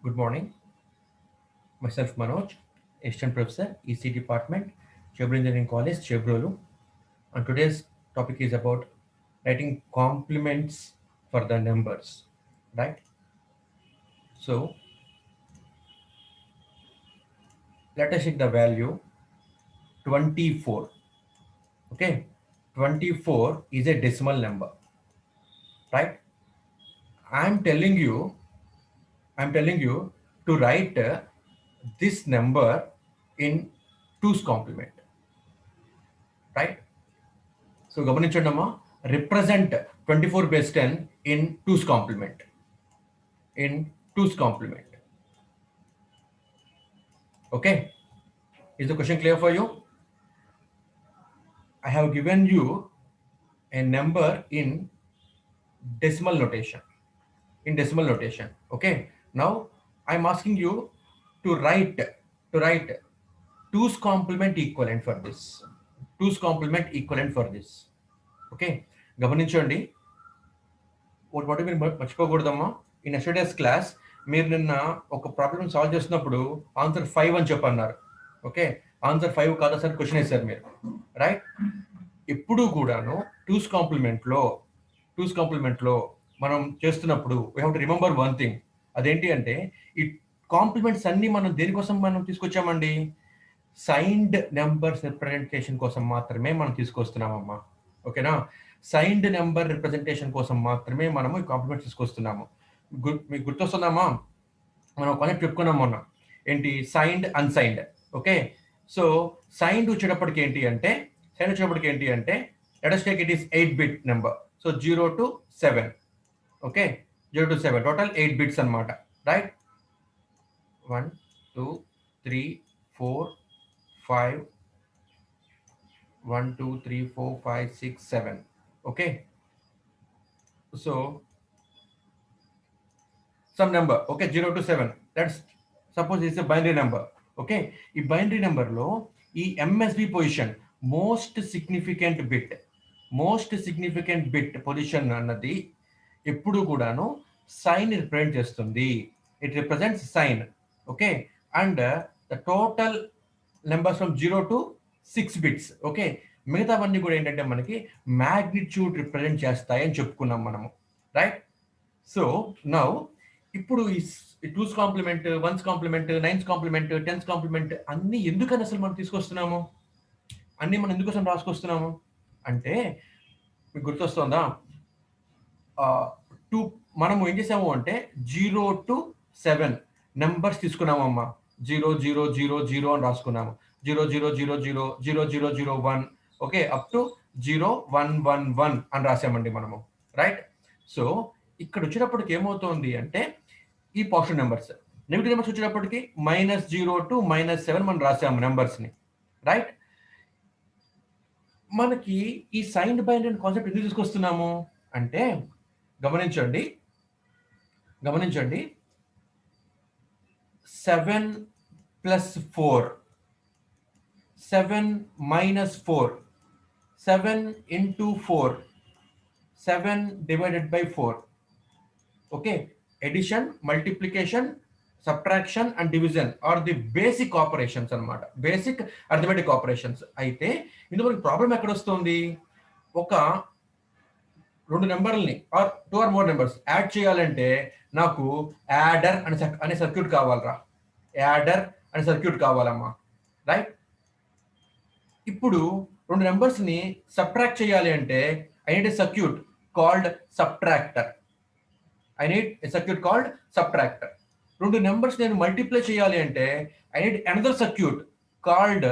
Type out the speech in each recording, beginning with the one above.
Good morning. Myself Manoj, Assistant Professor, EC Department, Chebro Engineering College, Chebrolu. And today's topic is about writing complements for the numbers, right? So let us take the value 24. Okay, 24 is a decimal number, right? I'm telling you, I'm telling you to write this number in 2's complement, right? So గమనించండమ్మా, represent 24 base 10 in 2's complement. In 2's complement. Okay? Is the question clear for you? I have given you a number in decimal notation. In decimal notation. Okay? Now I'm asking you to write 2's complement equivalent for this. 2's complement equivalent for this. Okay? గమనించండి, ఒకటి మీరు మర్చిపోకూడదమ్మా. In yesterday's class మీరు నిన్న ఒక problem solve చేస్తున్నప్పుడు answer 5 అని చెప్పన్నారు. Okay, answer 5 కాదా sir question వేసారు మీరు, రైట్? ఎప్పుడు కూడాను టూస్ కాంప్లిమెంట్లో మనం చేస్తున్నప్పుడు we have to remember one thing. అదేంటి అంటే, ఈ కాంప్లిమెంట్స్ అన్ని మనం దేనికోసం మనం తీసుకొచ్చామండి? సైన్డ్ నెంబర్స్ రిప్రజెంటేషన్ కోసం మాత్రమే మనం తీసుకొస్తున్నామమ్మా. ఓకేనా? సైన్డ్ నెంబర్ రిప్రజెంటేషన్ కోసం మాత్రమే మనము ఈ కాంప్లిమెంట్స్ తీసుకొస్తున్నాము. మీకు గుర్తొస్తుందమ్మా, మనం కాన్సెప్ట్ చెప్పుకున్నాం మొన్న. ఏంటి? Signed, unsigned. Okay, so signed వచ్చేటప్పటికి ఏంటి అంటే, let us take it is 8-bit number. So 0 to 7. Okay, 0 to 7 total 8 bits అన్నమాట, right? 1 2 3 4 5 1 2 3 4 5 6 7. Okay, so some number, okay, 0 to 7, let's suppose it's a binary number. Okay, ఈ binary number లో ఈ MSB position, most significant bit position అన్నది ఎప్పుడు కూడాను sign represent చేస్తుంది. It represents sign. Okay, and the total numbers from 0 to 6 bits. Okay, మిగతావన్నీ కూడా ఏంటంటే మనకి మ్యాగ్నిట్యూడ్ రిప్రజెంట్ చేస్తాయి అని చెప్పుకున్నాం మనము, రైట్? సో నౌ ఇప్పుడు ఈ two's complement, one's complement, nine's complement, ten's complement అన్ని ఎందుకని అసలు మనం తీసుకొస్తున్నాము? అన్ని మనం ఎందుకోసం రాసుకొస్తున్నాము అంటే, మీకు గుర్తొస్తుందా? మనము ఏం చేసాము అంటే 0 to 7 నెంబర్స్ తీసుకున్నామమ్మా. 0 0 0 0 అని రాసుకున్నాము. 0 0 0 0 0 0 0 1, ఓకే, అప్ టు 0 1 1 1 అని రాసామండి మనము, రైట్? సో ఇక్కడ వచ్చేటప్పటికి ఏమవుతుంది అంటే, ఈ పాజిటివ్ నెంబర్స్, నెగిటివ్ నెంబర్స్ వచ్చేటప్పటికి -0 to -7 మనం రాసాము నెంబర్స్ని, రైట్? మనకి ఈ సైన్డ్ బైనరీ కాన్సెప్ట్ ఎందుకు తీసుకొస్తున్నాము అంటే, గమనించండి 7 + 4, 7 - 4, 7 × 4, 7 / 4. Okay, addition, multiplication, subtraction and division are the basic operations అన్నమాట, బేసిక్ అర్థమెటిక్ ఆపరేషన్స్. అయితే ఇందులో మనకి ప్రాబ్లం ఎక్కడ వస్తుంది? ఒక 2 నెంబర్లని or 2 or more numbers add చేయాలంటే నాకు యాడర్ అనే సర్క్యూట్ కావాలరా, యాడర్ అనే సర్క్యూట్ కావాలమ్మా, రైట్? ఇప్పుడు 2 నెంబర్స్ని సబ్ట్రాక్ట్ చేయాలి అంటే I need a circuit called subtractor. రెండు నెంబర్స్ నేను మల్టిప్లై చేయాలి అంటే I need another circuit called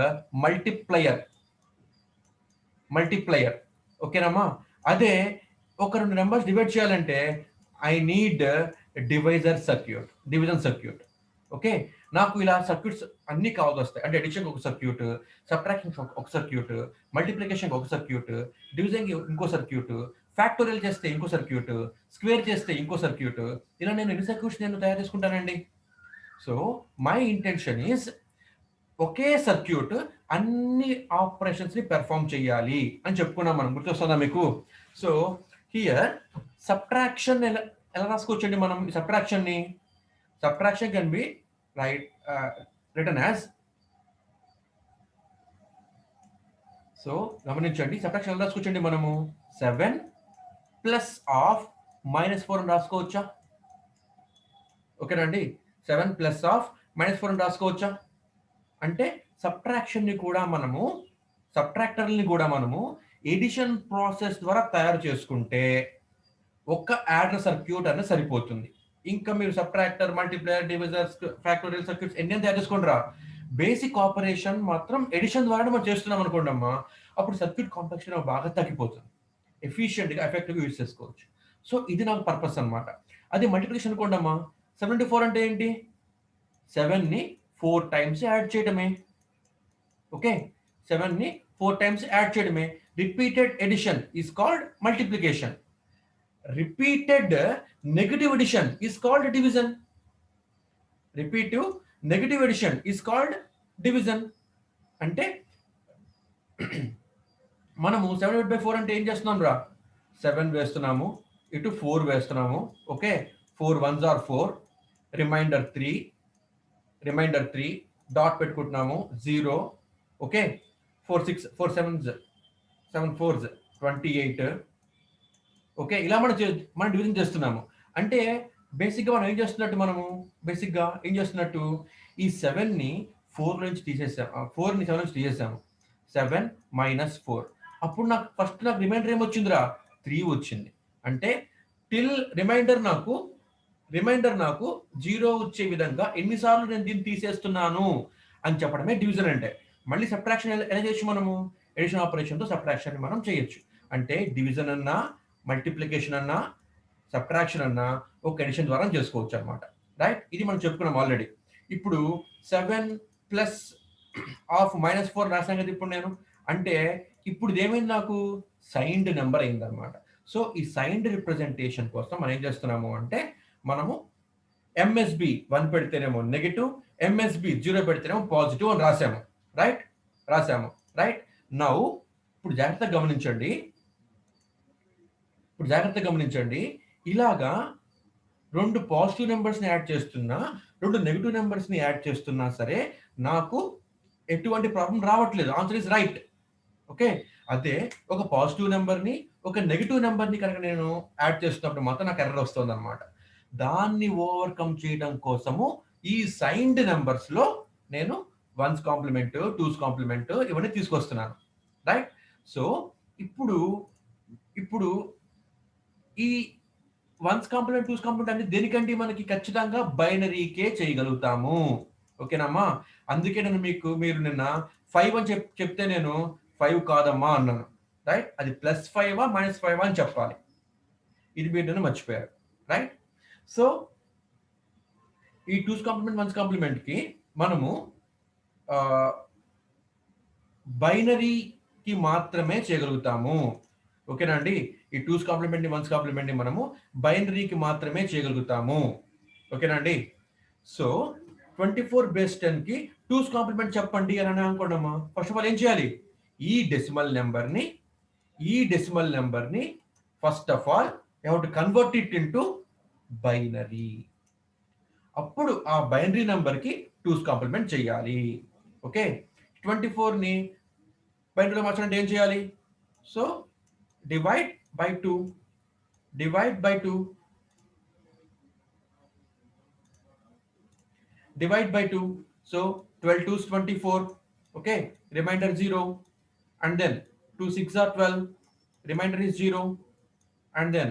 multiplier. ఓకేనమ్మా? అదే ఒక 2 నెంబర్స్ డివైడ్ చేయాలంటే I need division circuit. Okay, నాకు ఇలా సర్క్యూట్స్ అన్ని కావాల్సి వస్తాయి. అంటే అడిషన్ ఒక సర్క్యూట్, సబ్ట్రాక్షన్ ఒక సర్క్యూట్, మల్టిప్లికేషన్ ఒక సర్క్యూట్, డివిజన్ ఇంకో సర్క్యూట్, ఫ్యాక్టోరియల్ చేస్తే ఇంకో సర్క్యూట్, స్క్వేర్ చేస్తే ఇంకో సర్క్యూట్. ఇలా నేను ఎన్ని సర్క్యూట్స్ నేను తయారు చేసుకుంటానండి? So my intention is okay circuit అన్ని ఆపరేషన్స్ ని పెర్ఫామ్ చేయాలి అని చెప్పుకున్నాం మనం. గుర్తొస్తుందా మీకు? సో హియర్ సబ్ట్రాక్షన్ ఎలా రాసుకోవచ్చండి మనం? ఈ సబ్ట్రాక్షన్ ని Subtraction can be written as, so గమనించండి, సబ్ట్రాక్షన్ ఎలా రాసుకోవచ్చండి మనము 7 ప్లస్ ఆఫ్ -4 అని రాసుకోవచ్చా? ఓకేనండి, 7 ప్లస్ ఆఫ్ -4 అని రాసుకోవచ్చా? అంటే సబ్ట్రాక్షన్ ని కూడా మనము, సబ్ట్రాక్టర్ని కూడా మనము ఎడిషన్ ప్రాసెస్ ద్వారా తయారు చేసుకుంటే ఒక్క యాడర్ సర్క్యూట్ అనేది సరిపోతుంది. ఇంకా మీరు సబ్ట్రాక్టర్, మల్టిప్లయర్, డివిజర్స్, ఫ్యాక్టోరియల్ సర్క్యూట్స్ ఎన్ని తయారు చేసుకోండి రా, బేసిక్ ఆపరేషన్ మాత్రం ఎడిషన్ ద్వారా మనం చేస్తున్నాం అనుకోండి అమ్మా, అప్పుడు సర్క్యూట్ కాంప్లెక్షన్ బాగా తగ్గిపోతుంది, ఎఫిషియెంట్ గా ఎఫెక్టివ్ గా యూజ్ చేసుకోవచ్చు. సో ఇది నాకు పర్పస్ అనమాట. అది మల్టిప్లికేషన్ అనుకోండి అమ్మా, 74 అంటే ఏంటి, 7 ని 4 టైమ్స్ యాడ్ చేయడమే. ఓకే, 7 ని 4 టైమ్స్ యాడ్ చేయడమే. Repeated addition is called multiplication. Repeated negative addition is called division. Repeated negative addition is called division. అంటే మనము 7/4 అంటే ఏం చేస్తున్నాం రా, 7 వేస్తున్నాము, ఇటు 4 వేస్తున్నాము. Okay, 4 1s are 4, remainder 3 dot పెట్టుకుంటున్నాము, 0. Okay, 4 6 4 7s 7 4s 28. ఓకే, ఇలా మనం డివిజన్ చేస్తున్నాము. అంటే బేసిక్గా మనం ఏం చేస్తున్నట్టు, మనము బేసిక్గా ఏం చేస్తున్నట్టు, ఈ 7 ని 4 నుంచి తీసేసాము, 4 ని 7 నుంచి తీసేసాము. 7 - 4, అప్పుడు నాకు రిమైండర్ ఏమొచ్చిందిరా, 3 వచ్చింది. అంటే టిల్ రిమైండర్ నాకు 0 వచ్చే విధంగా ఎన్నిసార్లు నేను దీన్ని తీసేస్తున్నాను అని చెప్పడమే డివిజన్ అంటే. మళ్ళీ సబ్ట్రాక్షన్ ఎలా చేయొచ్చు మనము, ఎడిషన్ ఆపరేషన్తో సబ్ట్రాక్షన్ మనం చేయొచ్చు. అంటే డివిజన్ అన్నా, మల్టిప్లికేషన్ అన్నా, సబ్ట్రాక్షన్ అన్నా ఒక ఎడిషన్ ద్వారా చేసుకోవచ్చు అనమాట. రైట్, ఇది మనం చెప్పుకున్నాం ఆల్రెడీ. ఇప్పుడు 7 ప్లస్ ఆఫ్ -4 రాసాను కదా ఇప్పుడు నేను. అంటే ఇప్పుడు ఇదేమైంది, నాకు సైన్డ్ నెంబర్ అయింది అనమాట. సో ఈ సైన్డ్ రిప్రజెంటేషన్ కోసం మనం ఏం చేస్తున్నాము అంటే, మనము ఎంఎస్బి 1 పెడితేనేమో నెగిటివ్, ఎంఎస్బి 0 పెడితేనేమో పాజిటివ్ అని రాసాము. రైట్ నౌ ఇప్పుడు జాగ్రత్తగా గమనించండి, ఇలాగా 2 పాజిటివ్ నెంబర్స్ని యాడ్ చేస్తున్నా, 2 నెగిటివ్ నెంబర్స్ని యాడ్ చేస్తున్నా సరే నాకు ఎటువంటి ప్రాబ్లం రావట్లేదు, ఆన్సర్ ఇస్ రైట్. ఓకే, అదే ఒక పాజిటివ్ నెంబర్ని ఒక నెగిటివ్ నెంబర్ని కనుక నేను యాడ్ చేస్తున్నప్పుడు మాత్రం నాకు ఎర్రర్ వస్తుంది అనమాట. దాన్ని ఓవర్కమ్ చేయడం కోసము ఈ సైన్డ్ నెంబర్స్ లో నేను 1s కాంప్లిమెంట్, 2s కాంప్లిమెంట్ ఇవన్నీ తీసుకొస్తున్నాను. రైట్, సో ఇప్పుడు ఈ 1s కాంప్లిమెంట్, 2s కాంప్లిమెంట్ అంటే దేనికంటే మనకి ఖచ్చితంగా బైనరీకే చేయగలుగుతాము. ఓకేనమ్మా, అందుకే నేను మీరు నిన్న 5 అని చెప్తే నేను 5 కాదమ్మా అన్నాను. రైట్, అది +5 -5 అని చెప్పాలి. ఇది మీరు నన్ను మర్చిపోయారు. రైట్, సో ఈ 2s కాంప్లిమెంట్, 1s కాంప్లిమెంట్ కి మనము బైనరీకి మాత్రమే చేయగలుగుతాము. ఓకేనా అండి, ఈ 2s కాంప్లిమెంట్ ని, 1s కాంప్లిమెంట్ ని మనము బైనరీకి మాత్రమే చేయగలుగుతాము. ఓకేనా అండి, సో 24 బేస్ 10 కి 2s కాంప్లిమెంట్ చెప్పండి అని అనుకోండమ్మా. ఫస్ట్ ఆఫ్ ఆల్ ఏం చేయాలి, ఈ డెసిమల్ నెంబర్ని first of all you have to convert it into binary. అప్పుడు ఆ బైనరీ నెంబర్ కి 2s కాంప్లిమెంట్ చేయాలి. ఓకే, 24 ని బైనరీలో మార్చాలంటే ఏం చేయాలి, so divide by 2. Divide by 2. So 12 2s 24. Okay, remainder 0. And then 2 6 are 12. Remainder is 0. And then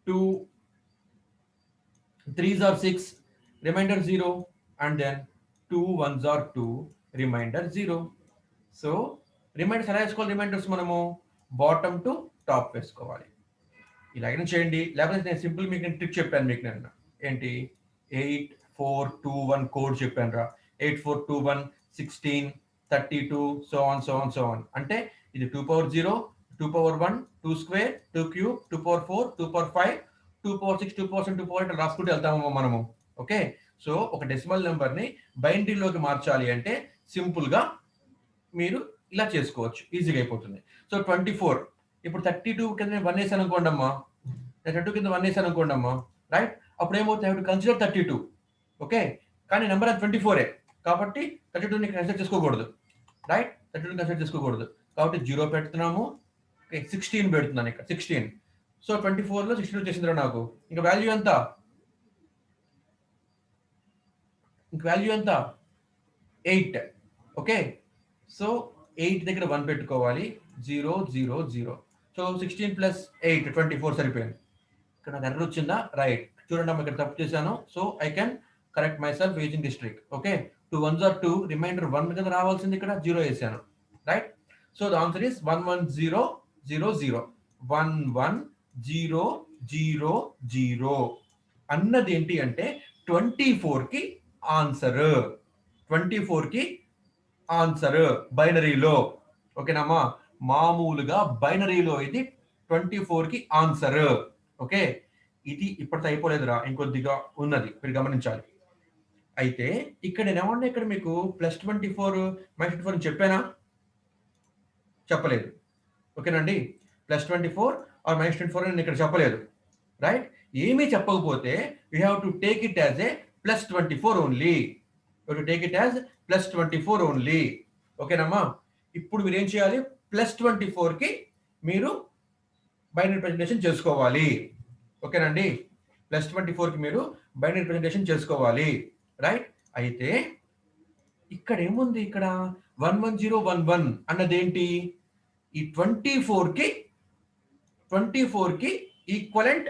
2 3s are 6. Remainder 0. And then 2 1s are 2. Remainder 0. So reminders ఎలా వేసుకోవాలి, reminders మనము bottom to top వేసుకోవాలి. ఇలాగైనా చేయండి, లేకపోతే నేను సింపుల్ మీకు trick చెప్పాను. మీకు నేను ఏంటి 8 4 2 1 కోడ్ చెప్పాను రా, 8 4 2 1 16 32 సో ఆన్. అంటే ఇది 2 power 0 2 power 1 2 square 2 cube 2 power 4 2 power 5 2 power 6 2 power 7 2 power 8 రాసుకుంటూ వెళ్తాము మనము. ఓకే, సో ఒక డెసిమల్ నెంబర్ని బైనరీలోకి మార్చాలి అంటే సింపుల్ గా మీరు ఇలా చేసుకోవచ్చు, ఈజీగా అయిపోతుంది. సో 24 ఇప్పుడు 32 కింద 1 వేసాను అనుకోండి అమ్మా, 32 కింద 1 వేసాను అనుకోండి అమ్మా. రైట్, అప్పుడు ఏమవుతుంది, కన్సిడర్ 32. ఓకే, కానీ నెంబర్ అది 24 కాబట్టి 32ని కన్సిడర్ చేసుకోకూడదు, రైట్? 32 కన్సిడర్ చేసుకోకూడదు కాబట్టి 0 పెడుతున్నాము. ఓకే, 16 పెడుతున్నాను ఇక్కడ, 16. సో 24లో 16 వచ్చేసిందిరా నాకు. ఇంకా వాల్యూ ఎంత? ఇంక వాల్యూ ఎంత? 8. ఓకే, సో 8 దగ్గర 1 పెట్టుకోవాలి. 0 0 0. సో 16 ప్లస్ 8 24 సరిపోయింది. ఇక్కడ నాకు ఎర్రర్ వచ్చిందా? రైట్, చూడండి అమ్మ ఇక్కడ తప్పు చేశాను. So I can correct myself using this trick. Okay, 2 1s are 2, remainder 1 కదా రావాల్సింది, ఇక్కడ 0 వేసాను, right? So the answer is 1 1 0 0 0. 1 1 0 0 0 అన్నది ఏంటి అంటే 24కి ఆన్సర్. 24కి ఆన్సర్ బైనరీలో. ఓకేనమ్మా, మామూలుగా బైనరీలో ఇది 24కి ఆన్సర్. ఓకే, ఇది ఇప్పటితో అయిపోలేదురా, ఇంకొద్దిగా ఉన్నది, మీరు గమనించాలి. అయితే ఇక్కడ నేను ఏమన్నా ఇక్కడ మీకు +24 -24 చెప్పానా? చెప్పలేదు. ఓకేనండి, +24 ఆర్ -24 నేను ఇక్కడ చెప్పలేదు, రైట్? ఏమీ చెప్పకపోతే you have to take it as a +24 only. You to take it as +24 only. ఓకేనమ్మా, ఇప్పుడు మీరు ఏం చేయాలి? +24కి మీరు బైనరీ ప్రెజెంటేషన్ చేసుకోవాలి. ఓకేనండి, +24కి మీరు బైనరీ ప్రెజెంటేషన్ చేసుకోవాలి, రైట్? అయితే ఇక్కడ ఏముంది? ఇక్కడ 1 1 0 1 1 అన్నది ఏంటి? ఈ 24కి ఈక్వలెంట్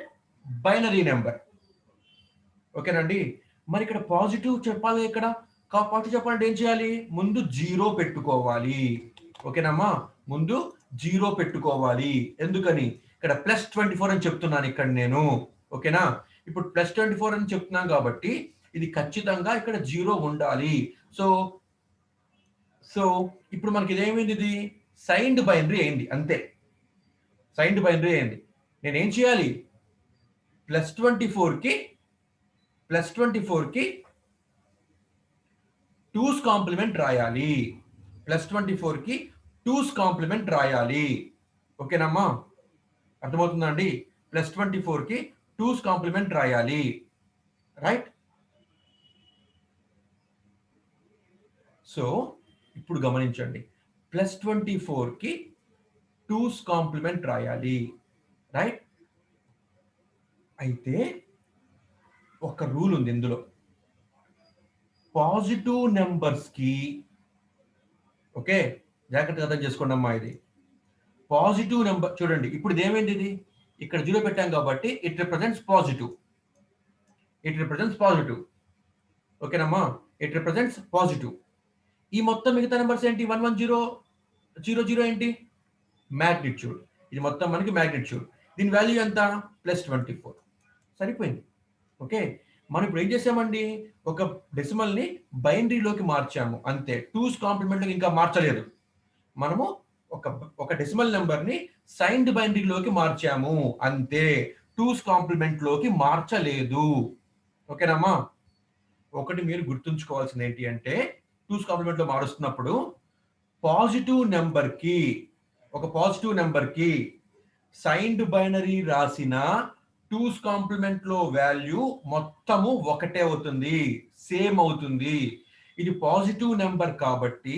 బైనరీ నెంబర్. ఓకేనండి, మరి ఇక్కడ పాజిటివ్ చెప్పాలి. ఇక్కడ పాజిటివ్ చెప్పాలంటే ఏం చేయాలి? ముందు 0 పెట్టుకోవాలి. ఓకేనమ్మా, ముందు 0 పెట్టుకోవాలి. ఎందుకని? ఇక్కడ +24 అని చెప్తున్నాను ఇక్కడ నేను. ఓకేనా, ఇప్పుడు +24 అని చెప్తున్నాను కాబట్టి ఇది ఖచ్చితంగా ఇక్కడ 0 ఉండాలి. సో సో ఇప్పుడు మనకి ఇదేమైంది? ఇది సైన్డ్ బైనరీ అయింది, అంతే. సైన్డ్ బైనరీ అయింది. నేనేం చేయాలి? +24కి 2's కాంప్లిమెంట్ రాయాలి. +24కి 2's కాంప్లిమెంట్ రాయాలి. ఓకేనమ్మా, అర్థమవుతుందా అండి? +24కి 2's కాంప్లిమెంట్ రాయాలి, రైట్? సో ఇప్పుడు గమనించండి, +24కి 2's కాంప్లిమెంట్ రాయాలి, రైట్? అయితే ఒక రూల్ ఉంది ఇందులో. పాజిటివ్ నెంబర్స్కి, ఓకే, జాగ్రత్తగా అర్థం చేసుకోండి అమ్మా. ఇది పాజిటివ్ నెంబర్. చూడండి ఇప్పుడు ఇదేమైంది? ఇది ఇక్కడ 0 పెట్టాం కాబట్టి ఇట్ రిప్రజెంట్స్ పాజిటివ్. ఓకేనమ్మా, ఇట్ రిప్రజెంట్స్ పాజిటివ్. ఈ మొత్తం మిగతా నెంబర్స్ ఏంటి? 1 1 0 0 0 ఏంటి? మ్యాగ్నిట్యూడ్. ఇది మొత్తం మనకి మ్యాగ్నిట్యూడ్. దీని వాల్యూ ఎంత? +24. సరిపోయింది. ఓకే, మనం ఇప్పుడు ఏం చేసామండి? ఒక డెసిమల్ ని బైనరీలోకి మార్చాము, అంతే. 2's కాంప్లిమెంట్ ఇంకా మార్చలేదు. మనము ఒక డెసిమల్ నెంబర్ ని సైన్డ్ బైనరీలోకి మార్చాము, అంతే. 2's కాంప్లిమెంట్ లోకి మార్చలేదు. ఓకేనమ్మా, ఒకటి మీరు గుర్తుంచుకోవాల్సింది ఏంటి అంటే 2's కాంప్లిమెంట్ లో మారుస్తున్నప్పుడు పాజిటివ్ నెంబర్ కి సైన్డ్ బైనరీ రాసిన 2's కాంప్లిమెంట్ లో వాల్యూ మొత్తము ఒకటే అవుతుంది, సేమ్ అవుతుంది. ఇది పాజిటివ్ నెంబర్ కాబట్టి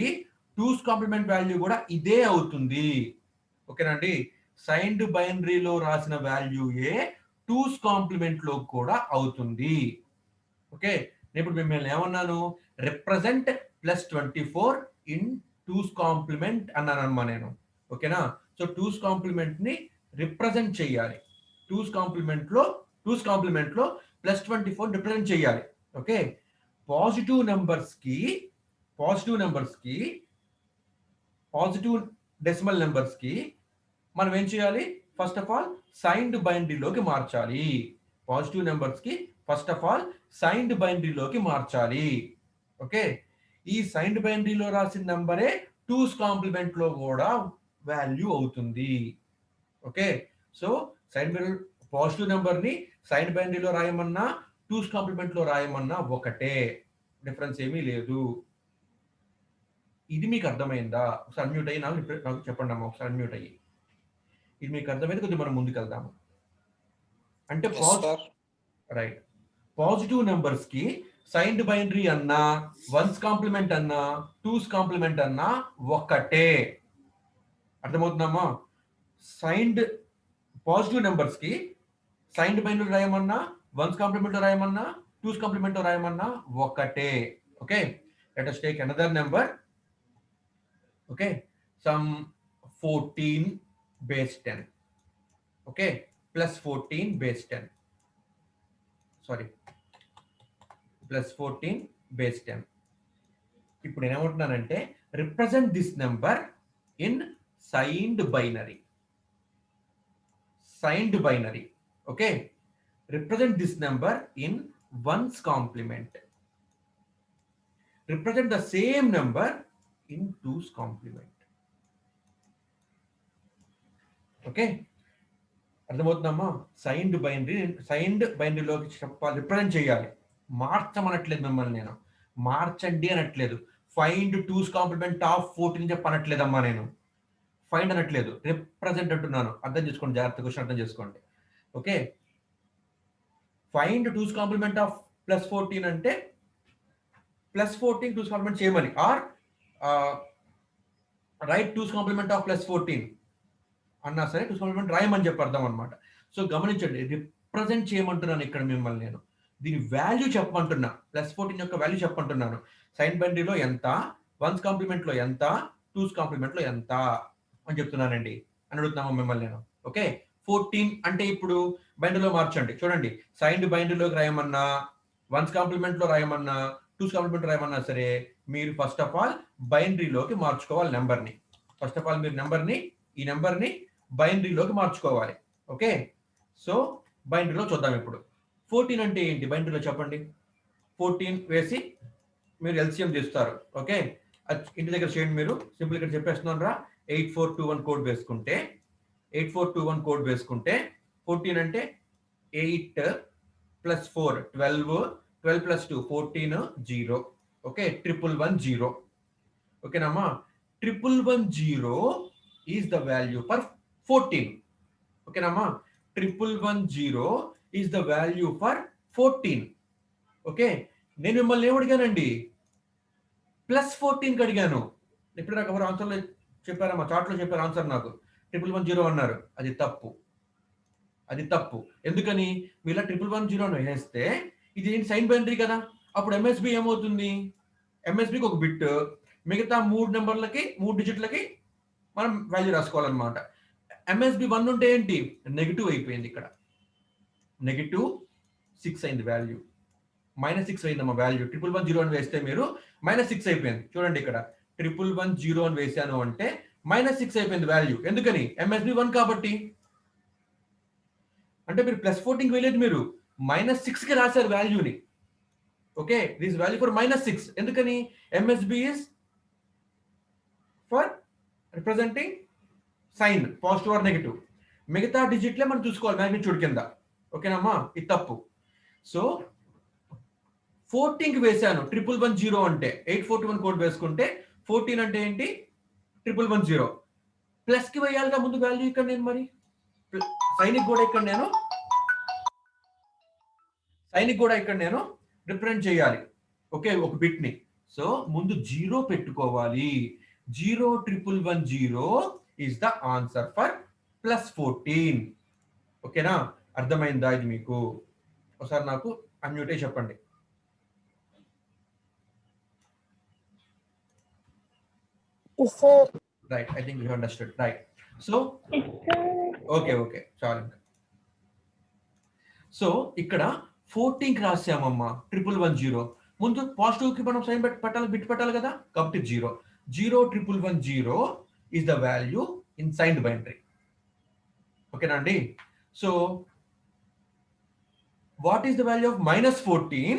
2's కాంప్లిమెంట్ వాల్యూ కూడా ఇదే అవుతుంది. ఓకేనండి, సైన్డ్ బైనరీలో రాసిన వాల్యూయే 2's కాంప్లిమెంట్ లో కూడా అవుతుంది. ఓకే, ఇప్పుడు మిమ్మల్ని ఏమన్నాను? రిప్రజెంట్ +24 ఇన్ 2's కాంప్లిమెంట్ అన్నానమ్మా నేను. ఓకేనా, సో 2's కాంప్లిమెంట్ ని రిప్రజెంట్ చేయాలి. 2's కాంప్లిమెంట్ లో +24 రిప్రజెంట్ చేయాలి. ఓకే, పాజిటివ్ డెసిమల్ నెంబర్స్ కి మనం ఏం చేయాలి? ఫస్ట్ ఆఫ్ ఆల్ సైన్డ్ బైనరీలోకి మార్చాలి. పాజిటివ్ నెంబర్స్ కి ఫస్ట్ ఆఫ్ ఆల్ సైన్డ్ బైనరీలోకి మార్చాలి. ఓకే, ఈ సైన్డ్ బైనరీలో రాసిన నెంబరే 2's కాంప్లిమెంట్ లో కూడా వాల్యూ అవుతుంది. ఓకే, సో పాజిటివ్ నెంబర్ ని సైన్డ్ బైనరీలో రాయమన్నా 2's కాంప్లిమెంట్ లో రాయమన్నా ఒకటే, డిఫరెన్స్ ఏమీ లేదు. ఇది మీకు అర్థమైందా? ఒకసారి అన్మ్యూట్ అయ్యి నాకు చెప్పండి అమ్మా, ఒకసారి అన్మ్యూట్ అయ్యి. ఇది మీకు అర్థమైంది? కొద్దిగా మనం ముందుకు వెళ్దాము. అంటే రైట్, పాజిటివ్ నెంబర్స్ కి సైన్డ్ బైనరీ అన్నా వన్స్ కాంప్లిమెంట్ అన్నా టూస్ కాంప్లిమెంట్ అన్నా ఒకటే. అర్థమవుతుందమ్మా? సైన్డ్ పాజిటివ్ నెంబర్స్ కి సైన్డ్ బైనరీ రాయమన్నా వన్స్ కాంప్లిమెంట్ రాయమన్నా టూస్ కాంప్లిమెంట్ రాయమన్నా ఒకటే. Okay, let us take another number. Okay, some 14 base 10. Okay, plus 14 base 10. Sorry, plus 14 base 10. ఇప్పుడు నేను ఏమంటున్నానంటే represent this number in signed binary. Signed binary. Okay, represent this number in ones complement. Represent the same number in two's complement. Okay, అర్థమవుతుందమ్మా? Signed బైనరీలోకి చెప్పాలి, represent చేయాలి. మార్చమనట్లేదు మిమ్మల్ని నేను, మార్చండి అనట్లేదు. ఫైండ్ టూస్ కాంప్లిమెంట్ ఆఫ్ 14 చెప్పనట్లేదమ్మా నేను. ఫైండ్ అనట్లేదు, రిప్రజెంట్ అంటున్నాను. అర్థం చేసుకోండి, జాగ్రత్త క్వశ్చన్ అర్థం చేసుకోండి. Okay, find two's complement of plus 14 అంటే ప్లస్ 14 టూస్ కాంప్లిమెంట్ చేయమని, or write two's complement of plus 14 అన్నా సరే టూస్ కాంప్లిమెంట్ రాయమని చెప్పి అర్థం అనమాట. సో గమనించండి, రిప్రజెంట్ చేయమంటున్నాను ఇక్కడ మిమ్మల్ని నేను. దీని వాల్యూ చెప్పమంటున్నా, ప్లస్ 14 యొక్క వాల్యూ చెప్పమంటున్నాను. సైన్ బైనరీలో ఎంత, వన్స్ కాంప్లిమెంట్ లో ఎంత, టూస్ కాంప్లిమెంట్ లో ఎంత అని చెప్తున్నానండి అని అడుగుతున్నాము మిమ్మల్ని నేను. ఓకే, 14 అంటే ఇప్పుడు బైనరీలో మార్చండి. చూడండి, సైన్డ్ బైనరీలోకి రాయమన్నా వన్స్ కాంప్లిమెంట్ లో రాయమన్నా టూస్ కాంప్లిమెంట్ రాయమన్నా సరే మీరు ఫస్ట్ ఆఫ్ ఆల్ బైనరీలోకి మార్చుకోవాలి నెంబర్ని. ఫస్ట్ ఆఫ్ ఆల్ మీరు ఈ నెంబర్ని బైనరీలోకి మార్చుకోవాలి. ఓకే, సో బైనరీలో చూద్దాం ఇప్పుడు. 14 అంటే ఏంటి బైనరీలో చెప్పండి. 14 వేసి మీరు ఎల్సిఎం చేస్తారు. ఓకే, ఇంటి దగ్గర చేయండి మీరు. సింపుల్ ఇక్కడ చెప్పేస్తున్నాను రా. 8421 కోడ్ వేసుకుంటే 8421 కోడ్ వేసుకుంటే 14 అంటే 8 ప్లస్ 4 12, 12 ప్లస్ 2 14 0. ఓకే, 1110. ఓకేనమ్మా, 1110 ఈజ్ ద వాల్యూ ఫర్ 14. ఓకేనమ్మా, 1110 is the value for 14. Okay, నేను మిమ్మల్ని ఏమడిగానండి, ప్లస్ 14కి అడిగాను. ఇప్పుడు నాకు ఎవరు ఆన్సర్లో చెప్పారమ్మా, చార్ట్లో చెప్పారు ఆన్సర్ నాకు. 1110 అన్నారు. అది తప్పు, అది తప్పు. ఎందుకని? మీరు 1110 వేస్తే ఇది ఏంటి, సైన్ బైనరీ కదా. అప్పుడు ఎంఎస్బి ఏమవుతుంది, ఎంఎస్బికి ఒక బిట్, మిగతా 3 నెంబర్లకి 3 డిజిట్లకి మనం వాల్యూ రాసుకోవాలన్నమాట. ఎంఎస్బి 1 ఉంటే ఏంటి, నెగిటివ్ అయిపోయింది. ఇక్కడ -6 అయింది వాల్యూ, -6 అయిందమ్మా వాల్యూ. 1110 అని వేస్తే మీరు -6 అయిపోయింది. చూడండి ఇక్కడ 1110 అని వేసాను అంటే -6 అయిపోయింది వాల్యూ. ఎందుకని? ఎంఎస్బి 1 కాబట్టి. అంటే మీరు ప్లస్ 14 వేయలేదు, మీరు -6కి రాశారు వాల్యూని. Okay, this value for -6. ఎందుకని? MSB is for representing sign, positive or negative. మిగతా డిజిట్లే మనం చూసుకోవాలి మ్యాగ్నిట్యూడ్ కింద. ఓకేనమ్మా, ఇది తప్పు. సో 14కి వేసాను 1110 అంటే 8421 కోడ్ వేసుకుంటే 14 అంటే ఏంటి, 1110. ప్లస్ కి వేయాలిగా ముందు వాల్యూ ఇక్కడ నేను. మరి సైనిక్ కూడా ఇక్కడ నేను రిప్రజెంట్ చేయాలి. ఓకే, ఒక బిట్ ని. సో ముందు 0 పెట్టుకోవాలి. 01110 is the answer for plus 14. ఓకేనా, అర్థమైందా ఇది మీకు? ఒకసారి నాకు అన్మ్యూట్ అయ్యి చెప్పండి. Yes, sir. Right, I think you understood. Right. So, okay, చాలు. సో ఇక్కడ 14కి రాసామమ్మా 1110. ముందు పాజిటివ్ కి మనం సైన్ పెట్టాలి, బిట్ పెట్టాలి కదా, కాబట్టి 0. 01110 is the value in signed binary. ఓకేనా అండి? So what is the value of -14?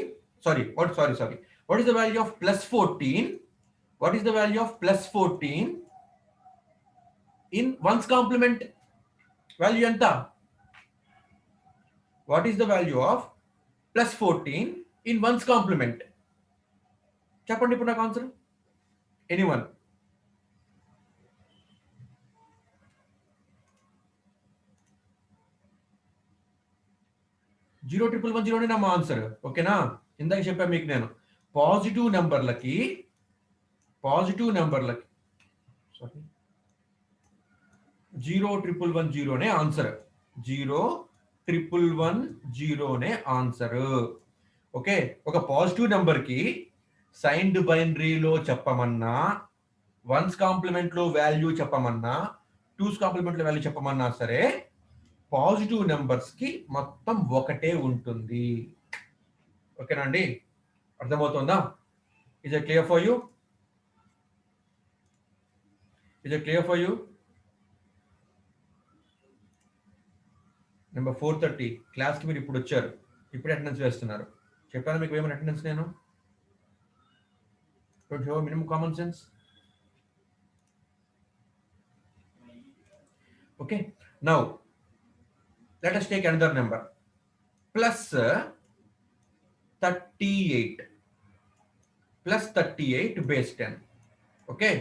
What is the value of plus 14? What is the value of plus 14 in ones complement? Value enta? What is the value of plus 14 in ones complement? Cheppandi ippudu naaku answer. Anyone? 01110 నా answer. ఓకేనా? ఇందాక చెప్పాను మీకు నేను positive నెంబర్లకి sorry 01110నే answer. 01110నే answer. Okay, ఒక పాజిటివ్ నెంబర్ కి సైన్డ్ బైనరీలో చెప్పమన్నా, వన్స్ కాంప్లిమెంట్ లో వాల్యూ చెప్పమన్నా, టూస్ కాంప్లిమెంట్ లో వాల్యూ చెప్పమన్నా సరే పాజిటివ్ నెంబర్స్ కి మొత్తం ఒకటే ఉంటుంది. ఓకేనా అండి? అర్థమవుతుందా? Is it clear for you? Number 430 క్లాస్కి మీరు ఇప్పుడు వచ్చారు, ఇప్పుడు అటెండెన్స్ వేస్తున్నారు. చెప్పాను మీకు ఏమైనా అటెండెన్స్ నేను? Don't have minimum common sense. Okay, now let us take another number plus 38 base 10. Okay,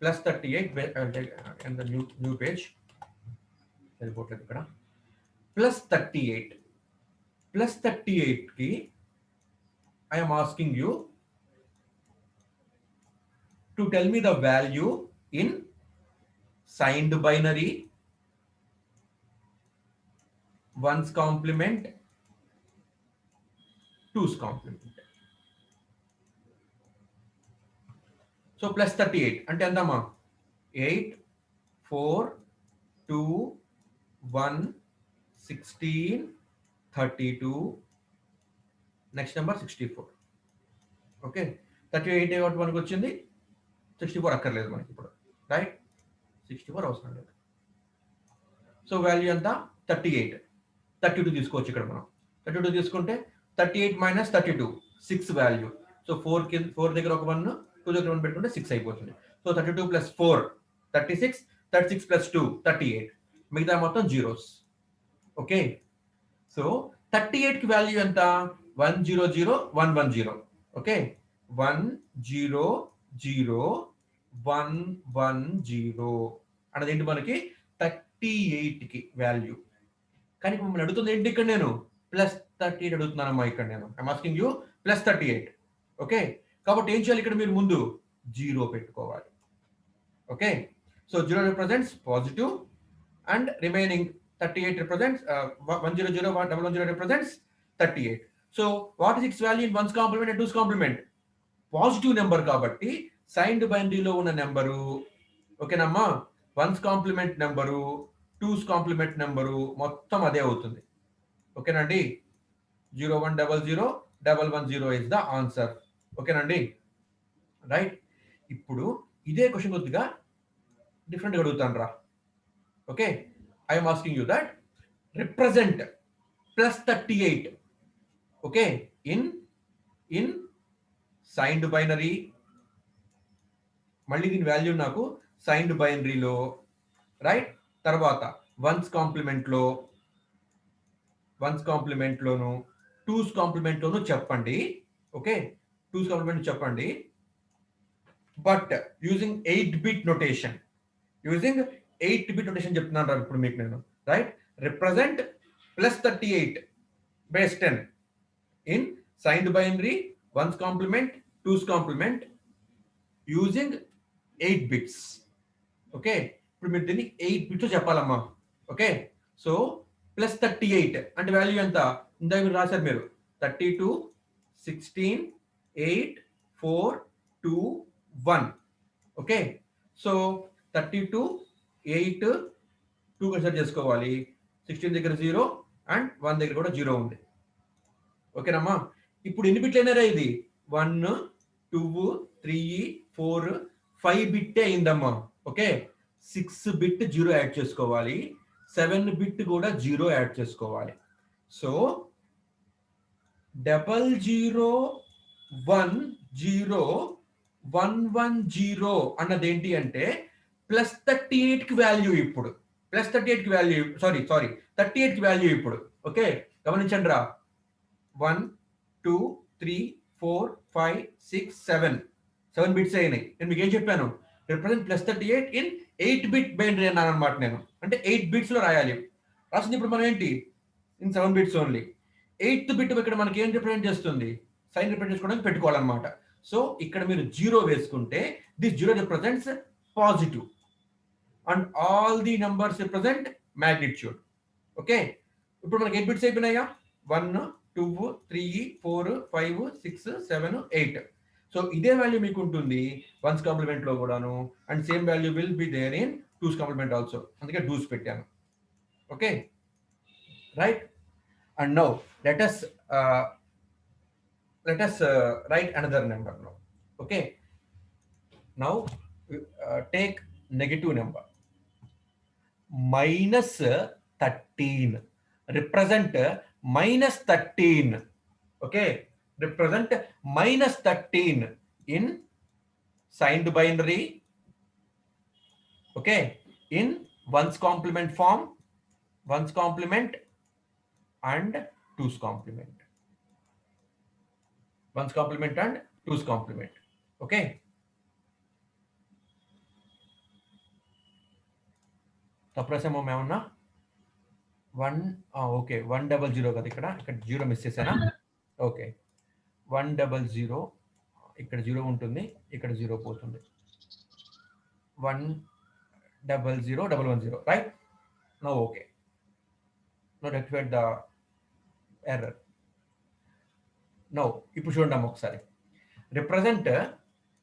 plus 38 and the new page plus 38 ki I am asking you to tell me the value in signed binary, ones complement, two's complement. So plus 38 అంటే ఎంతమ్మా? 8 4 2 1 16 32 next number 64. Okay, 38 ఒకటి మనకు వచ్చింది, 64 అక్కర్లేదు మనకి ఇప్పుడు, right? 64 అవసరం లేదు. సో వాల్యూ ఎంత? 38. 32 తీసుకోవచ్చు ఇక్కడ మనం. 32 తీసుకుంటే 38 మైనస్ 32 6 వాల్యూ. సో 4 దగ్గర ఒక 1, 2 దగ్గర 1 పెట్టుకుంటే 6 అయిపోతుంది. సో 32 ప్లస్ 4 36, 36 ప్లస్ 2 38, మిగతా మొత్తం జీరోస్. ఓకే, సో 38 కి వాల్యూ ఎంత? 100 ఓకే, 100 అన్నది ఏంటి మనకి? 38 కి వాల్యూ. కానీ మమ్మల్ని అడుగుతుంది ఏంటి ఇక్కడ? నేను ప్లస్ 38 అడుగుతున్నానమ్మా ఇక్కడ. నేను I'm asking you plus 38. Okay, కాబట్టి ఏం చేయాలి ఇక్కడ? మీరు ముందు 0 పెట్టుకోవాలి. Okay, so 0 represents positive and remaining 38 represents 100 represents 38. So what is its value in one's complement and two's complement? Positive number కాబట్టి సైన్డ్ బైనరీలో ఉన్న నెంబరు, ఓకేనమ్మా, one's complement number, two's complement number మొత్తం అదే అవుతుంది. ఓకేనండి? 0100110 ఇస్ ద ఆన్సర్. ఓకేనండి? Right. ఇప్పుడు ఇదే క్వశ్చన్ కొద్దిగా డిఫరెంట్గా అడుగుతాను రా. Okay, I am asking you that represent plus 38, okay, in signed binary. మళ్ళీ దీని వాల్యూ నాకు signed binary లో, రైట్? తర్వాత వన్స్ కాంప్లిమెంట్ లోను, టూస్ కాంప్లిమెంట్ లోను చెప్పండి. ఓకే, టూస్ కాంప్లిమెంట్ చెప్పండి, but using 8-bit notation. Using 8-bit notation చెప్తున్నాను రా ఇప్పుడు మీకు నేను, right? Represent plus 38 base 10 in signed binary, one's complement, two's complement using 8 bits. Okay, ఇప్పుడు మీరు దీన్ని 8 bits చెప్పాలమ్మా. ఓకే, సో ప్లస్ 38 అంటే వాల్యూ ఎంత? ఇందాక మీరు రాశారు మీరు 32 16 8 4 2 1. ఓకే, సో 32 8 2 కన్సిడర్ చేసుకోవాలి. 16 దగ్గర 0 అండ్ 1 దగ్గర కూడా 0 ఉంది. ఓకేనమ్మా? ఇప్పుడు ఎన్ని బిట్లు అయినారా? ఇది 1 2 3 4 5 బిట్టే అయిందమ్మా. ఓకే, 6 బిట్ 0 యాడ్ చేసుకోవాలి, 7 బిట్ కూడా 0 యాడ్ చేసుకోవాలి. సో 0010110 అన్నది ఏంటి అంటే ప్లస్ 38 కి వాల్యూ ఇప్పుడు. ప్లస్ 38 కి వాల్యూ సారీ 38 కి వాల్యూ ఇప్పుడు. ఓకే, గమనించండి రా. 1 2 3 4 5 6 7 బిట్స్ అయినాయి. నేను మీకు ఏం చెప్పాను? Represent plus 38 in 8-bit binary అన్నాను అనమాట నేను. అంటే 8 bits లో రాయాలి. రాసింది ఇప్పుడు మనం ఏంటి? In 7 bits only. 8th bit ఇక్కడ మనకి ఏం రిప్రజెంట్ చేస్తుంది, సైన్ రిప్రజెంట్ చేసుకోవడానికి పెట్టుకోవాలన్నమాట. సో ఇక్కడ మీరు 0 వేసుకుంటే this 0 represents positive and all the numbers represent magnitude. Okay, ఇప్పుడు మనకి 8 బిట్స్ అయిపోయినాయా, 1 2 3 4 5 6 7 8. సో ఇదే వాల్యూ మీకు ఉంటుంది వన్స్ కాంప్లిమెంట్ లో కూడాను, and same value will be there in two's complement also, అందుకే డూస్ పెట్టాను. Okay right, and now let us write another number now. Okay, now take negative number minus 13 represent minus 13. Okay, represent minus 13 in signed binary. Okay, in ones complement form, ones complement and two's complement, ones complement and two's complement. Okay, తప్పరాసేమో మేమన్నా 1 okay 100 కదా, ఇక్కడ 0 miss చేశానా. Okay 100, ఇక్కడ 0 ఉంటుంది, ఇక్కడ 0 పోతుంది, 100 right. No okay, no rectified the error. No ఇప్పుడు చూడండి ఒకసారి, represent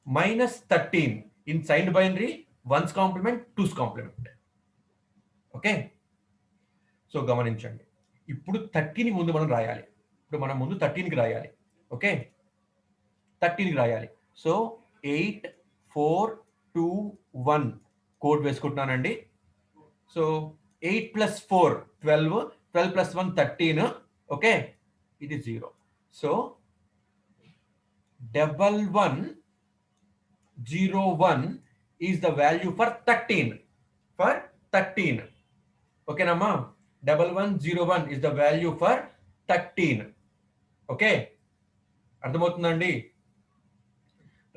-13 in signed binary, one's complement, two's complement. Okay, so గమనించండి, ఇప్పుడు 30ని ముందు మనం రాయాలి. ఇప్పుడు మనం ముందు 13కి రాయాలి. ఓకే 13కి రాయాలి. సో 8 4 2 1 కోడ్ వేసుకుంటున్నానండి. సో 8 + 4 12, 12 + 1 13. ఓకే, ఇది 0. So 1101 is the value for 13. For 13. ఓకేనమ్మా, 1101 is the value for 13. Okay, అర్థమవుతుందండి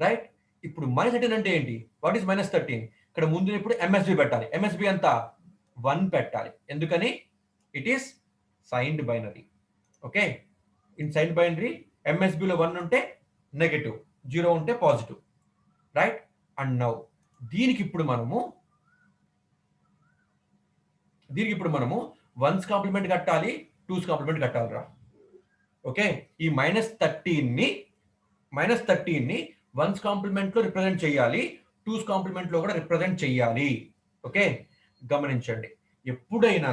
రైట్. ఇప్పుడు -13 అంటే ఏంటి, వాట్ ఈస్ -13? ఇక్కడ ముందు ఇప్పుడు MSB పెట్టాలి. MSB అంతా 1 పెట్టాలి, ఎందుకని it is signed binary. Okay, in signed binary MSB లో 1 ఉంటే నెగటివ్, 0 ఉంటే పాజిటివ్, రైట్. అండ్ నౌ దీనికి ఇప్పుడు మనము వన్స్ కాంప్లిమెంట్ కట్టాలి, టూస్ కాంప్లిమెంట్ కట్టాలి రా. ఓకే, ఈ -13ని వన్స్ కాంప్లిమెంట్ లో రిప్రజెంట్ చేయాలి, టూస్ కాంప్లిమెంట్ లో కూడా రిప్రజెంట్ చేయాలి. ఓకే, గమనించండి, ఎప్పుడైనా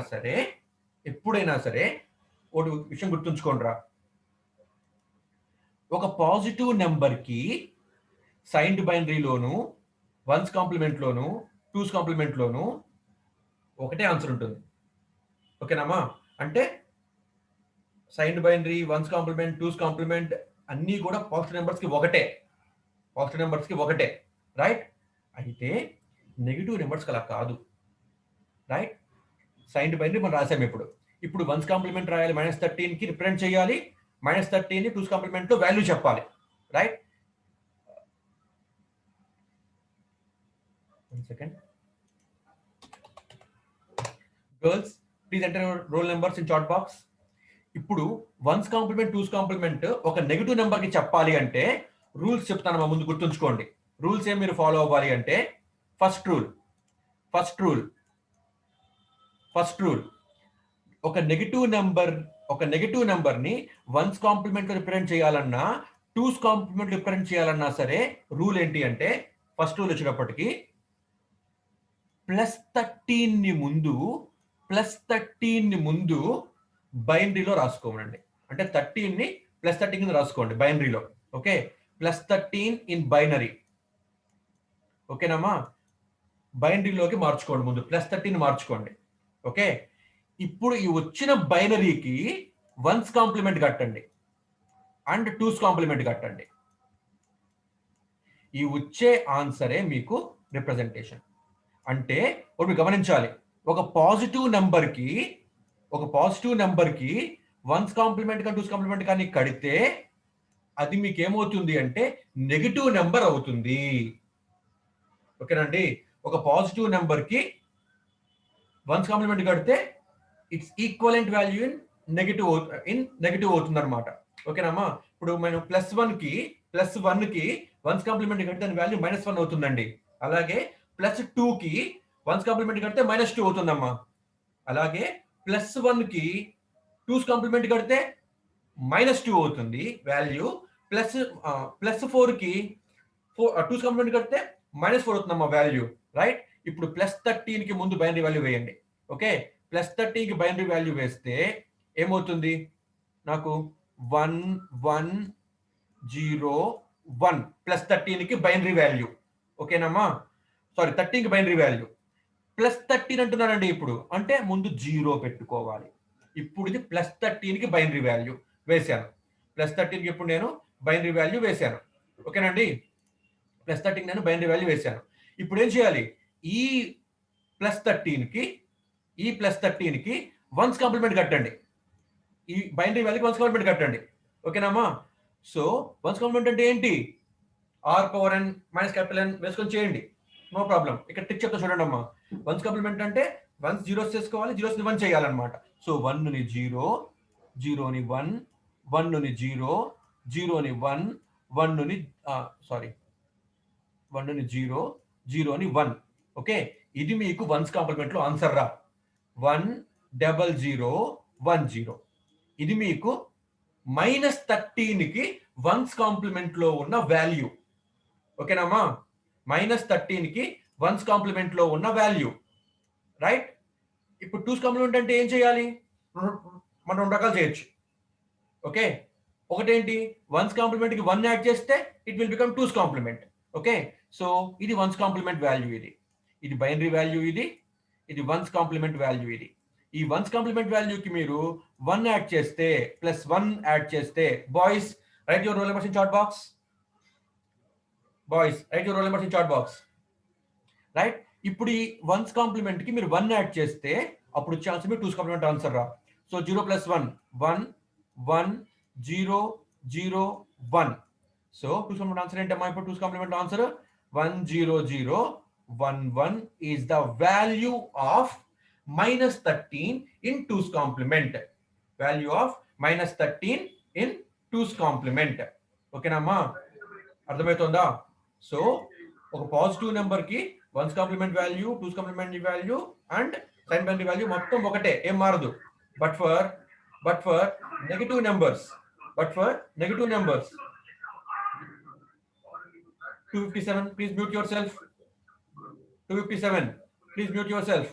సరే ఒక విషయం గుర్తుంచుకోండి రా, ఒక పాజిటివ్ నెంబర్ కి సైన్డ్ బైనరీలోను, వన్స్ కాంప్లిమెంట్ లోను, టూస్ కాంప్లిమెంట్ లోను ఒకటే ఆన్సర్ ఉంటుంది. ఓకేనామా, అంటే signed binary, one's complement, two's complement అన్నీ కూడా పాజిటివ్ నెంబర్స్ కి ఒకటే, రైట్. అయితే నెగిటివ్ నెంబర్స్ అలా కాదు, రైట్. సైన్డ్ బైనరీ మనం రాసాము. ఇప్పుడు వన్స్ కాంప్లిమెంట్ రాయాలి, -13 కి రిప్రజెంట్ చేయాలి, -13ని టూస్ కాంప్లిమెంట్ లో వాల్యూ చెప్పాలి, right. 1 second. Girls, please enter your roll numbers in chat box. ఇప్పుడు వన్స్ కాంప్లిమెంట్, టూస్ కాంప్లిమెంట్ ఒక నెగిటివ్ నెంబర్ కి చెప్పాలి అంటే రూల్స్ చెప్తాను, మా ముందు గుర్తుంచుకోండి. రూల్స్ ఏం మీరు ఫాలో అవ్వాలి అంటే, ఫస్ట్ రూల్ ఒక నెగిటివ్ నెంబర్ ని వన్స్ కాంప్లిమెంట్ లో రిప్రజెంట్ చేయాలన్నా, టూస్ కాంప్లిమెంట్ రిప్రజెంట్ చేయాలన్నా సరే రూల్ ఏంటి అంటే, ఫస్ట్ రూల్ వచ్చేటప్పటికి +13 ని ముందు బైనరీలో రాసుకోమండి. అంటే 13ని +13 కింద రాసుకోండి బైనరీలో. Okay, +13 in binary. ఓకేనమ్మా, బైనరీలోకి మార్చుకోండి, ముందు +13 మార్చుకోండి. ఓకే, ఇప్పుడు ఈ వచ్చిన బైనరీకి వన్స్ కాంప్లిమెంట్ కట్టండి అండ్ టూస్ కాంప్లిమెంట్ కట్టండి. ఈ వచ్చే ఆన్సరే మీకు రిప్రజెంటేషన్. అంటే ఇప్పుడు గమనించాలి, ఒక పాజిటివ్ నెంబర్ కి వన్స్ కాంప్లిమెంట్ కానీ టూస్ కాంప్లిమెంట్ కానీ కడితే అది మీకు ఏమవుతుంది అంటే నెగిటివ్ నెంబర్ అవుతుంది. ఓకేనండి, ఒక పాజిటివ్ నెంబర్ కి వన్స్ కాంప్లిమెంట్ కడితే it's equivalent value in negative అవుతుంది అనమాట. ఓకేనమ్మా. ఇప్పుడు మనం +1 కి వన్స్ కాంప్లిమెంట్ కడితే దాని వాల్యూ -1 అవుతుందండి. అలాగే +2 కి వన్స్ కాంప్లిమెంట్ కడితే -2 అవుతుందమ్మా. అలాగే +1 కి 2's కాంప్లిమెంట్ కడితే -2 అవుతుంది వాల్యూ. +4 కి 2's కాంప్లిమెంట్ కడితే -4 అవుతుందమ్మా వాల్యూ. రైట్. ఇప్పుడు +13 కి ముందు బైనరీ వాల్యూ వేయండి. ఓకే. +13 కి బైనరీ వాల్యూ వేస్తే ఏమవుతుంది? నాకు 1 1 0 1 +13 కి బైనరీ వాల్యూ. ఓకేనమ్మా. సారీ 13 కి బైనరీ వాల్యూ. +13 అంటున్నానండి ఇప్పుడు. అంటే ముందు 0 పెట్టుకోవాలి. ఇప్పుడు ఇది +13 కి బైనరీ వాల్యూ వేశాను. +13 కి ఇప్పుడు నేను బైనరీ వాల్యూ వేశాను. ఓకేనండి. +13 నేను బైనరీ వాల్యూ వేశాను. ఇప్పుడు ఏం చేయాలి? ఈ +13 కి వన్స్ కాంప్లిమెంట్ కట్టండి. ఈ బైనరీ వాల్యూకి వన్స్ కాంప్లిమెంట్ కట్టండి. ఓకేనమ్మా. సో వన్స్ కాంప్లిమెంట్ అంటే ఏంటి? r⁻n -N వేసుకొని చేయండి. No problem. ఇక్కడ ట్రిక్ చెప్తా చూడండి అమ్మా. వన్స్ కాంప్లిమెంట్ అంటే వన్స్ జీరోస్ చేసుకోవాలి, జీరోస్ ని 1 చేయాలన్నమాట. సో 1 ని 0, 0 ని 1, 1 ని 0, 0 ని 1, 1 ని 0, 0 ని 1. ఓకే. ఇది మీకు వన్స్ కాంప్లిమెంట్ లో ఆన్సర్ రా. 10010. ఇది మీకు -13 కి వన్స్ కాంప్లిమెంట్ లో ఉన్న వాల్యూ. ఓకేనమ్మా. -13 కి వన్స్ కాంప్లిమెంట్ లో ఉన్న వాల్యూ. రైట్. ఇప్పుడు 2's కాంప్లిమెంట్ అంటే ఏం చేయాలి? మనం 2 రకాలు చేయొచ్చు. ఓకే. ఒకటేంటి? వన్స్ కాంప్లిమెంట్ కి 1 యాడ్ చేస్తే it will become 2's complement. Okay. So ఇది వన్స్ కాంప్లిమెంట్ వాల్యూ. ఇది బైనరీ వాల్యూ. ఇది వన్స్ కాంప్లిమెంట్ వాల్యూ. ఈ వన్స్ కాంప్లిమెంట్ వాల్యూకి మీరు 1 యాడ్ చేస్తే +1 యాడ్ చేస్తే boys write your roll numbers in chat box. Boys write your roll numbers in chat box. Right. ఇప్పుడు ఈ వన్స్ కాంప్లిమెంట్ కి మీరు 1 యాడ్ చేస్తే అప్పుడు వచ్చే ఆన్సర్ మీ 2's కాంప్లిమెంట్ ఆన్సర్ రా. So 0 + 1 1 1 0 0 1. So 2's complement answer ఏంటమ్మా? ఇప్పుడు 2's complement answer 10011 is the value of -13 in 2's complement. Value of -13 in 2's complement. ఓకేనమ్మా. అర్థమవుతుందా? సో ఒక పాజిటివ్ నెంబర్ కి one's complement value, 2's complement value and sign binary value మొత్తం ఒకటే, ఏం మారదు. But for negative numbers 257, please mute yourself. 257, please mute yourself.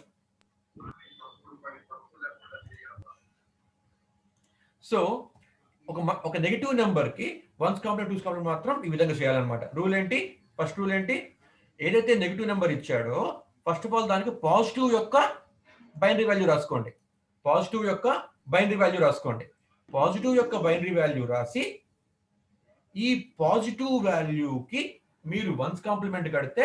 So ఒక negative number కి వన్స్ కాంప్లిమెంట్, 2's కాంప్లిమెంట్ మాత్రం ఈ విధంగా చేయాలన్నమాట. రూల్ ఏంటి? ఫస్ట్ రూల్ ఏంటి? ఏదైతే నెగటివ్ నెంబర్ ఇచ్చాడో ఫస్ట్ ఆఫ్ ఆల్ దానికి పాజిటివ్ యొక్క బైనరీ వాల్యూ రాసుకోండి. పాజిటివ్ యొక్క బైనరీ వాల్యూ రాసి ఈ పాజిటివ్ వాల్యూకి మీరు వన్స్ కాంప్లిమెంట్ కడితే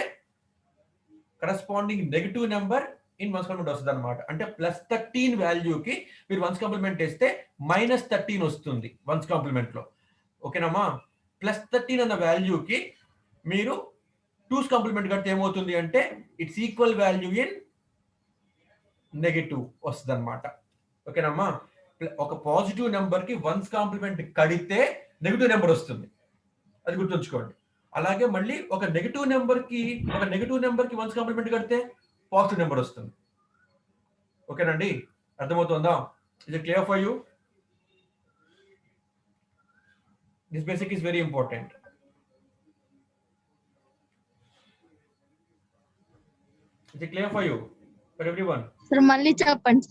corresponding negative number in one's complement వస్తుంది అనమాట. అంటే +13 వాల్యూకి మీరు వన్స్ కాంప్లిమెంట్ వేస్తే -13 వస్తుంది వన్స్ కాంప్లిమెంట్ లో. ఓకేనమ్మా. +13 అన్న వాల్యూకి మీరు 2's కాంప్లిమెంట్ కడితే ఏమవుతుంది అంటే it's equal value in negative వస్తుంది అనమాట. ఓకేనమ్మా. ఒక పాజిటివ్ నెంబర్ కి వన్స్ కాంప్లిమెంట్ కడితే నెగటివ్ నెంబర్ వస్తుంది, అది గుర్తుంచుకోండి. అలాగే మళ్ళీ ఒక నెగటివ్ నెంబర్ కి వన్స్ కాంప్లిమెంట్ కడితే పాజిటివ్ నెంబర్ వస్తుంది. ఓకేనండి. అర్థమవుతుందా? Is it clear for you? This basic is very important. Is it clear for you, for everyone? Sir, మళ్ళీ చెప్పండి.